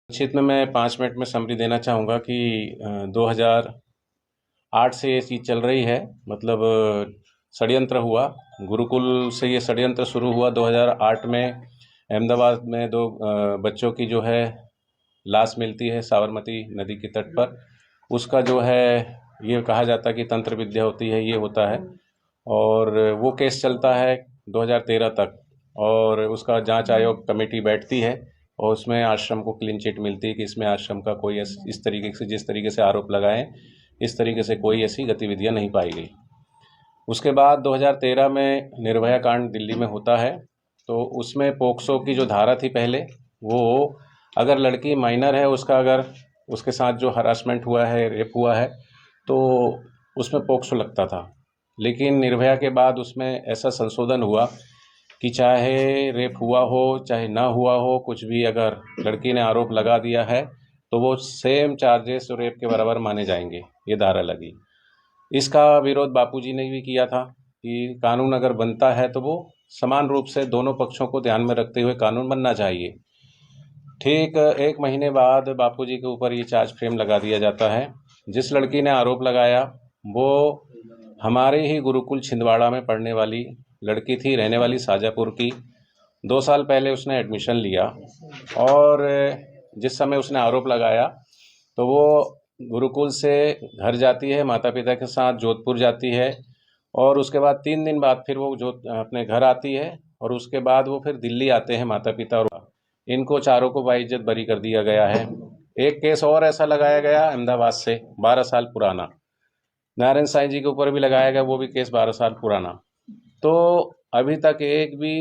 संक्षिप्त में मैं 5 मिनट में समरी देना चाहूँगा कि 2008 से ये चीज़ चल रही है। मतलब षड्यंत्र हुआ, गुरुकुल से ये षड्यंत्र शुरू हुआ 2008 में। अहमदाबाद में दो बच्चों की जो है लाश मिलती है साबरमती नदी के तट पर। उसका जो है ये कहा जाता है कि तंत्र विद्या होती है, ये होता है। और वो केस चलता है 2013 तक, और उसका जांच आयोग कमेटी बैठती है और उसमें आश्रम को क्लीन चिट मिलती है कि इसमें आश्रम का कोई इस तरीके से, जिस तरीके से आरोप लगाए, इस तरीके से कोई ऐसी गतिविधियां नहीं पाई गई। उसके बाद 2013 में निर्भया कांड दिल्ली में होता है। तो उसमें पोक्सो की जो धारा थी पहले, वो अगर लड़की माइनर है, उसका अगर उसके साथ जो हरासमेंट हुआ है, रेप हुआ है, तो उसमें पोक्सो लगता था। लेकिन निर्भया के बाद उसमें ऐसा संशोधन हुआ कि चाहे रेप हुआ हो चाहे ना हुआ हो, कुछ भी अगर लड़की ने आरोप लगा दिया है तो वो सेम चार्जेस रेप के बराबर माने जाएंगे। ये धारा लगी। इसका विरोध बापूजी ने भी किया था कि कानून अगर बनता है तो वो समान रूप से दोनों पक्षों को ध्यान में रखते हुए कानून बनना चाहिए। ठीक 1 महीने बाद बापूजी के ऊपर ये चार्ज फ्रेम लगा दिया जाता है। जिस लड़की ने आरोप लगाया वो हमारे ही गुरुकुल छिंदवाड़ा में पढ़ने वाली लड़की थी, रहने वाली शाजापुर की। 2 साल पहले उसने एडमिशन लिया और जिस समय उसने आरोप लगाया तो वो गुरुकुल से घर जाती है, माता पिता के साथ जोधपुर जाती है, और उसके बाद 3 दिन बाद फिर वो जो अपने घर आती है, और उसके बाद वो फिर दिल्ली आते हैं माता पिता, और इनको चारों को बाइज्जत बरी कर दिया गया है। एक केस और ऐसा लगाया गया अहमदाबाद से 12 साल पुराना, नारायण साईं जी के ऊपर भी लगाया गया, वो भी केस 12 साल पुराना। तो अभी तक एक भी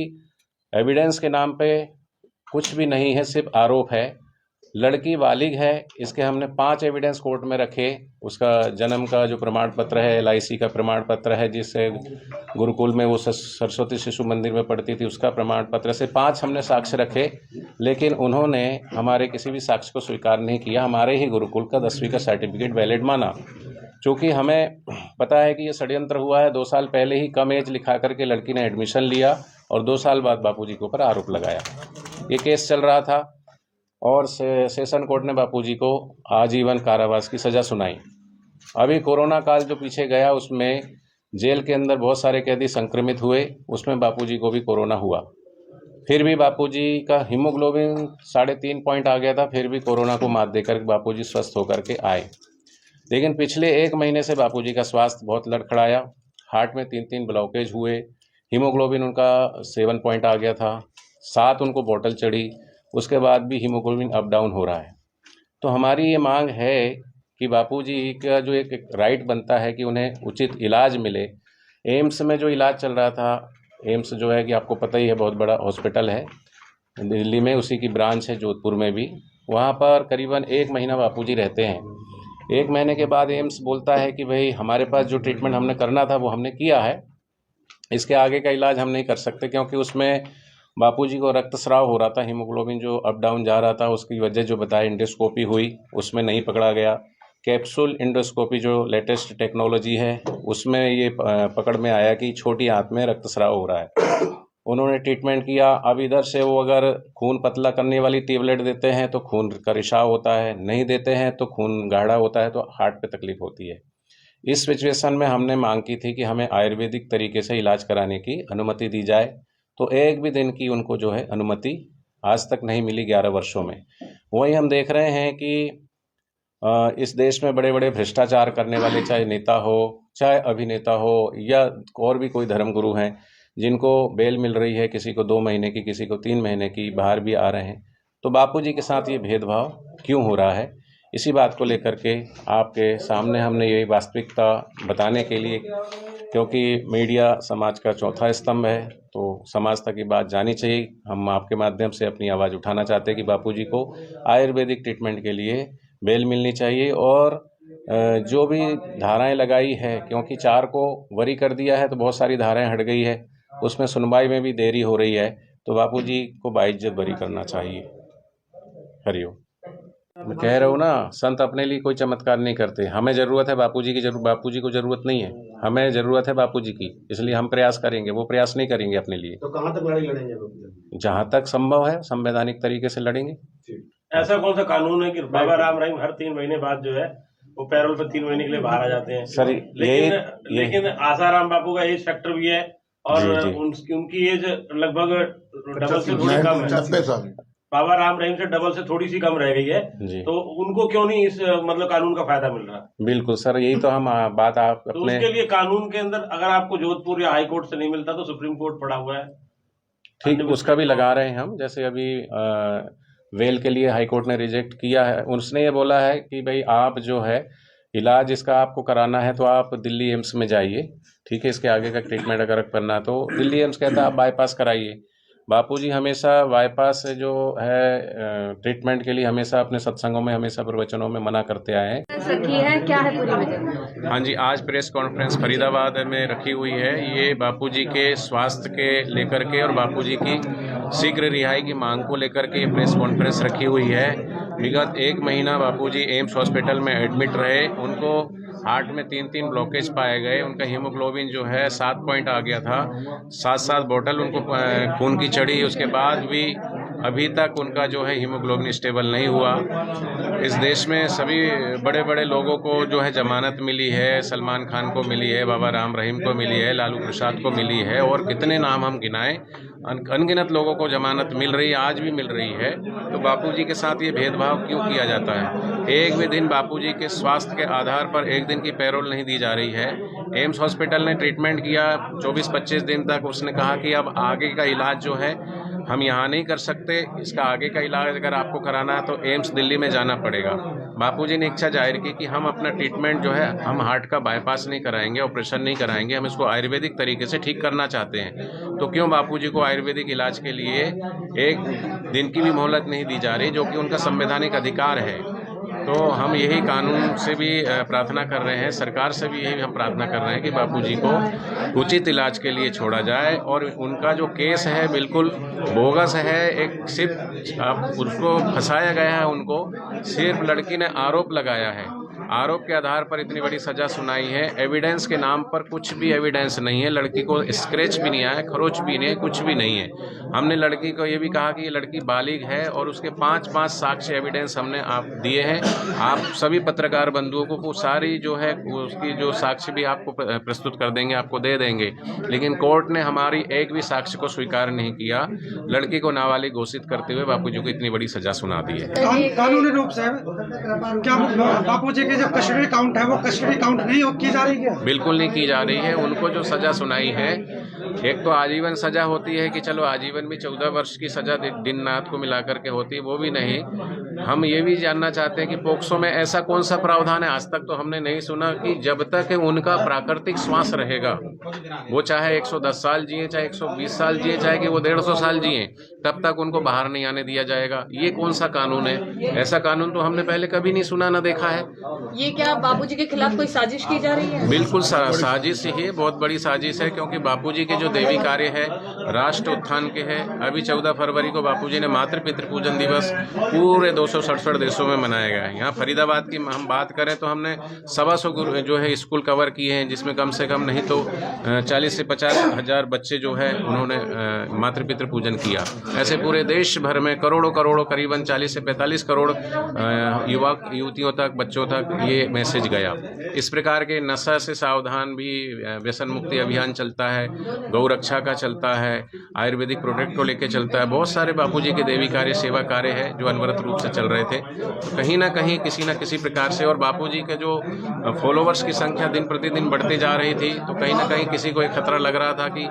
एविडेंस के नाम पे कुछ भी नहीं है, सिर्फ आरोप है। लड़की बालिग है, इसके हमने 5 एविडेंस कोर्ट में रखे। उसका जन्म का जो प्रमाण पत्र है, LIC का प्रमाण पत्र है, जिससे गुरुकुल में वो सरस्वती शिशु मंदिर में पढ़ती थी, उसका प्रमाण पत्र से 5 हमने साक्ष्य रखे। लेकिन उन्होंने हमारे किसी भी साक्ष्य को स्वीकार नहीं किया। हमारे ही गुरुकुल का 10वीं का सर्टिफिकेट वैलिड माना। चूँकि हमें पता है कि ये षड्यंत्र हुआ है, 2 साल पहले ही कम एज लिखा करके लड़की ने एडमिशन लिया और 2 साल बाद बापूजी के ऊपर आरोप लगाया। ये केस चल रहा था और सेशन कोर्ट ने बापूजी को आजीवन कारावास की सज़ा सुनाई। अभी कोरोना काल जो पीछे गया, उसमें जेल के अंदर बहुत सारे कैदी संक्रमित हुए, उसमें बापूजी को भी कोरोना हुआ। फिर भी बापूजी का हीमोग्लोबिन 3.5 पॉइंट आ गया था, फिर भी कोरोना को मात देकर बापूजी स्वस्थ होकर के आए। लेकिन पिछले 1 महीने से बापूजी का स्वास्थ्य बहुत लड़खड़ाया। हार्ट में 3 ब्लॉकेज हुए, हीमोग्लोबिन उनका 7 पॉइंट आ गया था, 7 उनको बोतल चढ़ी, उसके बाद भी हीमोग्लोबिन अप डाउन हो रहा है। तो हमारी ये मांग है कि बापूजी का जो एक राइट बनता है कि उन्हें उचित इलाज मिले। एम्स में जो इलाज चल रहा था, एम्स जो है कि आपको पता ही है, बहुत बड़ा हॉस्पिटल है दिल्ली में, उसी की ब्रांच है जोधपुर में भी। वहाँ पर करीबन 1 महीना बापूजी रहते हैं। 1 महीने के बाद एम्स बोलता है कि भाई हमारे पास जो ट्रीटमेंट हमने करना था वो हमने किया है, इसके आगे का इलाज हम नहीं कर सकते, क्योंकि उसमें बापूजी को रक्तस्राव हो रहा था, हीमोग्लोबिन जो अप डाउन जा रहा था, उसकी वजह जो बताया इंडोस्कोपी हुई, उसमें नहीं पकड़ा गया। कैप्सूल इंडोस्कोपी जो लेटेस्ट टेक्नोलॉजी है, उसमें ये पकड़ में आया कि छोटी आंत में रक्तस्राव हो रहा है। उन्होंने ट्रीटमेंट किया। अब इधर से वो अगर खून पतला करने वाली टेबलेट देते हैं तो खून का रिसाव होता है, नहीं देते हैं तो खून गाढ़ा होता है, तो हार्ट पे तकलीफ होती है। इस सिचुएशन में हमने मांग की थी कि हमें आयुर्वेदिक तरीके से इलाज कराने की अनुमति दी जाए। तो एक भी दिन की उनको जो है अनुमति आज तक नहीं मिली 11 वर्षों में। वहीं हम देख रहे हैं कि इस देश में बड़े बड़े भ्रष्टाचार करने वाले, चाहे नेता हो, चाहे अभिनेता हो, या और भी कोई धर्मगुरु हैं, जिनको बेल मिल रही है, किसी को 2 महीने की, किसी को 3 महीने की, बाहर भी आ रहे हैं। तो बापूजी के साथ ये भेदभाव क्यों हो रहा है, इसी बात को लेकर के आपके सामने हमने ये वास्तविकता बताने के लिए, क्योंकि मीडिया समाज का चौथा स्तंभ है, तो समाज तक ये बात जानी चाहिए। हम आपके माध्यम से अपनी आवाज़ उठाना चाहते हैं कि बापूजी को आयुर्वेदिक ट्रीटमेंट के लिए बेल मिलनी चाहिए। और जो भी धाराएं लगाई है, क्योंकि 4 को वरी कर दिया है तो बहुत सारी धाराएं हट गई है, उसमें सुनवाई में भी देरी हो रही है, तो बापूजी को बाइज्जत बरी करना चाहिए। हरिओम। मैं कह रहा हूँ ना, संत अपने लिए कोई चमत्कार नहीं करते। हमें ज़रूरत है बापूजी की, बापूजी को ज़रूरत नहीं है, हमें ज़रूरत है बापूजी की, इसलिए हम प्रयास करेंगे। वो प्रयास नहीं करेंगे अपने लिए। तो कहाँ तक लड़ाई लड़ेंगे? जहाँ तक संभव है संवैधानिक तरीके से लड़ेंगे। ऐसा कौन सा कानून है कि बाबा राम रहीम हर 3 महीने बाद जो है वो पैरोल पर 3 महीने के लिए बाहर आ जाते हैं? सर लेकिन आसाराम बापू का एज फैक्टर भी है और जी। उनकी एज लगभग डबल से थोड़ी कम है। 90 साल बाबा राम रहीम से डबल से थोड़ी सी कम रह गई है, जी। तो उनको क्यों नहीं इस मतलब कानून का फायदा मिल रहा? बिल्कुल सर, यही तो हम बात आप तो अपने उसके लिए कानून के अंदर अगर आपको जोधपुर या हाई कोर्ट से नहीं मिलता तो सुप्रीम कोर्ट पड़ा हुआ है, ठीक उसका भी लगा रहे हैं हम। जैसे अभी वेल के लिए हाई कोर्ट ने रिजेक्ट किया है, उसने ये बोला है कि भाई आप जो है इलाज इसका आपको कराना है तो आप दिल्ली एम्स में जाइए, ठीक है। इसके आगे का ट्रीटमेंट अगर करना है तो दिल्ली एम्स कहता है आप बाईपास कराइए। बापूजी हमेशा बाईपास जो है ट्रीटमेंट के लिए हमेशा अपने सत्संगों में, हमेशा प्रवचनों में मना करते आए हैं। रखी है, क्या है पूरी वजह? हाँ जी, आज प्रेस कॉन्फ्रेंस फरीदाबाद में रखी हुई है। ये बापूजी के स्वास्थ्य के लेकर के और बापूजी की शीघ्र रिहाई की मांग को लेकर के ये प्रेस कॉन्फ्रेंस रखी हुई है। विगत 1 महीना बापूजी एम्स हॉस्पिटल में एडमिट रहे। उनको हार्ट में 3 ब्लॉकेज पाए गए। उनका हीमोग्लोबिन जो है 7 पॉइंट आ गया था। 7 बोतल उनको खून की चढ़ी। उसके बाद भी अभी तक उनका जो है हीमोग्लोबिन स्टेबल नहीं हुआ। इस देश में सभी बड़े बड़े लोगों को जो है जमानत मिली है। सलमान खान को मिली है, बाबा राम रहीम को मिली है, लालू प्रसाद को मिली है और कितने नाम हम गिनाएं। अनगिनत लोगों को जमानत मिल रही है, आज भी मिल रही है। तो बापूजी के साथ ये भेदभाव क्यों किया जाता है? एक भी दिन बापूजी के स्वास्थ्य के आधार पर एक दिन की पैरोल नहीं दी जा रही है। एम्स हॉस्पिटल ने ट्रीटमेंट किया 24-25 दिन तक। उसने कहा कि अब आगे का इलाज जो है हम यहाँ नहीं कर सकते, इसका आगे का इलाज अगर आपको कराना है तो एम्स दिल्ली में जाना पड़ेगा। बापूजी ने इच्छा जाहिर की कि हम अपना ट्रीटमेंट जो है हम हार्ट का बाईपास नहीं कराएंगे, ऑपरेशन नहीं कराएंगे, हम इसको आयुर्वेदिक तरीके से ठीक करना चाहते हैं। तो क्यों बापूजी को आयुर्वेदिक इलाज के लिए एक दिन की भी मोहलत नहीं दी जा रही, जो कि उनका संवैधानिक अधिकार है? तो हम यही कानून से भी प्रार्थना कर रहे हैं, सरकार से भी यही हम प्रार्थना कर रहे हैं कि बापूजी को उचित इलाज के लिए छोड़ा जाए। और उनका जो केस है बिल्कुल बोगस है। एक सिर्फ उसको फंसाया गया है, उनको सिर्फ लड़की ने आरोप लगाया है। आरोप के आधार पर इतनी बड़ी सजा सुनाई है। एविडेंस के नाम पर कुछ भी एविडेंस नहीं है। लड़की को स्क्रैच भी नहीं आया, खरोच भी नहीं है, कुछ भी नहीं है। हमने लड़की को ये भी कहा कि ये लड़की बालिग है और उसके 5 साक्ष्य एविडेंस हमने आप दिए हैं। आप सभी पत्रकार बंधुओं को सारी जो है उसकी जो साक्ष्य भी आपको प्रस्तुत कर देंगे, आपको दे देंगे। लेकिन कोर्ट ने हमारी एक भी साक्ष्य को स्वीकार नहीं किया। लड़की को नाबालिग घोषित करते हुए बापूजी को इतनी बड़ी सजा सुना दी है। कानूनी रूप से क्या बापूजी के जो कस्टडी काउंट है वो कस्टडी काउंट नहीं की जा रही है? बिल्कुल नहीं की जा रही है। उनको जो सजा सुनाई है, एक तो आजीवन सजा होती है कि चलो आजीवन भी 14 वर्ष की सजा दिन रात को मिलाकर के होती है, वो भी नहीं। हम ये भी जानना चाहते हैं कि पोक्सो में ऐसा कौन सा प्रावधान है, आज तक तो हमने नहीं सुना कि जब तक उनका प्राकृतिक श्वास रहेगा, वो चाहे 110 साल जिए, चाहे 120 साल जिए, चाहे कि वो 150 साल जिए, तब तक उनको बाहर नहीं आने दिया जाएगा। ये कौन सा कानून है? ऐसा कानून तो हमने पहले कभी नहीं सुना, ना देखा है। ये क्या बापूजी के खिलाफ कोई साजिश की जा रही है? बिल्कुल साजिश ही है, बहुत बड़ी साजिश है। क्योंकि बापूजी के जो देवी कार्य है राष्ट्र उत्थान के है। अभी 14 फरवरी को बापूजी ने मातृ पितृ पूजन दिवस पूरे 267 देशों में मनाया गया है। यहाँ फरीदाबाद की हम बात करें तो हमने 125 जो है स्कूल कवर किए हैं, जिसमें कम से कम नहीं तो 40 से 50 हजार बच्चे जो है उन्होंने मातृ पितृ पूजन किया। ऐसे पूरे देश भर में करोड़ों करीबन 40 से 45 करोड़ युवक युवतियों तक, बच्चों तक ये मैसेज गया। इस प्रकार के नशा से सावधान भी व्यसन मुक्ति अभियान चलता है, गौ रक्षा का चलता है, आयुर्वेदिक प्रोडक्ट को लेकर चलता है। बहुत सारे बापूजी के देवी कार्य, सेवा कार्य है जो अनवरत रूप से चल रहे थे। तो कहीं ना कहीं किसी न किसी प्रकार से, और बापूजी के जो फॉलोवर्स की संख्या दिन प्रतिदिन बढ़ती जा रही थी, तो कहीं ना कहीं किसी को एक खतरा लग रहा था कि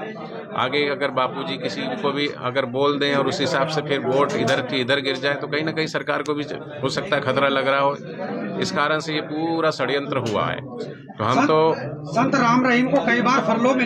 आगे अगर बापूजी किसी को भी अगर बोल दें और उस हिसाब से फिर वोट इधर की इधर गिर जाए, तो कहीं ना कहीं सरकार को भी हो सकता है खतरा लग रहा हो। इस कारण से ये पूरा षड्यंत्र हुआ है। तो हम तो संत राम रहीम को कई बार फरलो में